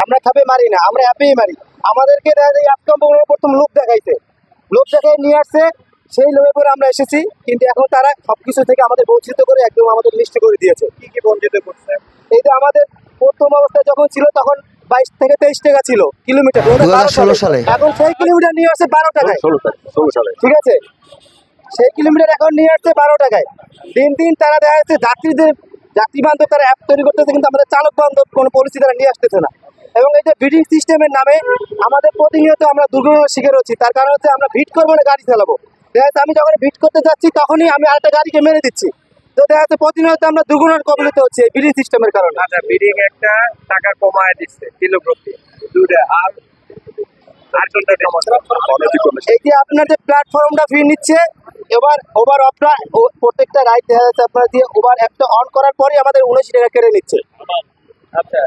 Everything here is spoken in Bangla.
আমরা খাপে মারি না, আমরা অ্যাপেই মারি। আমাদেরকে দেখা যায় অ্যাপ কোম্পানি প্রথম লোক দেখাইছে, লোক দেখাই নিয়ে আসছে, সেই লোভে পরে আমরা এসেছি। কিন্তু এখন তারা সবকিছু থেকে আমাদের বঞ্চিত করে একদম আমাদের মিষ্টি করে দিয়েছে। কি কি বঞ্চিত করছে? এই যে আমাদের প্রথম অবস্থায় যখন ছিল তখন 22 থেকে 23 টাকা ছিল কিলোমিটার 2016 সালে। এখন সেই কিলোমিটার নিয়ে আসছে 12 টাকায়। 16 সালে। ঠিক আছে, সেই কিলোমিটার এখন নিয়ে আসছে 12 টাকায়। দিন দিন তারা দেখা যাচ্ছে যাত্রী বান্ধব তারা অ্যাপ তৈরি করতেছে, কিন্তু আমাদের চালক বান্ধব কোনো পলিসি তারা নিয়ে আসতেছে না। এবং এই যে বিডিং সিস্টেমের নামে আমাদের প্রতিনিয়ত আমরা দুর্ঘটনার শিকার হচ্ছি। তার কারণ হচ্ছে আমরা ভিট করবো না, গাড়ি চালাবো। দেখা যাচ্ছে আমি যখন ভিট করতে যাচ্ছি তখনই আমি আরেকটা গাড়িকে মেরে দিচ্ছি। তো দেখা যাচ্ছে প্রতিনিয়ত আমরা দুর্ঘটনার কবলিত হচ্ছে এই বিডিং সিস্টেমের কারণে। আচ্ছা, বিডিং একটা টাকা কমায় দিচ্ছে কিলো প্রতি দুটো, আর কোনটা কমাচ্ছে? এই যে আপনার যে প্ল্যাটফর্মটা ফ্রি নিচ্ছে, এবার ওভার অফটা প্রত্যেকটা রাইড দেখা যাচ্ছে আপনার দিয়ে ওভার অ্যাপটা অন করার পরে আমাদের 79 টাকা কেটে নিচ্ছে। আচ্ছা,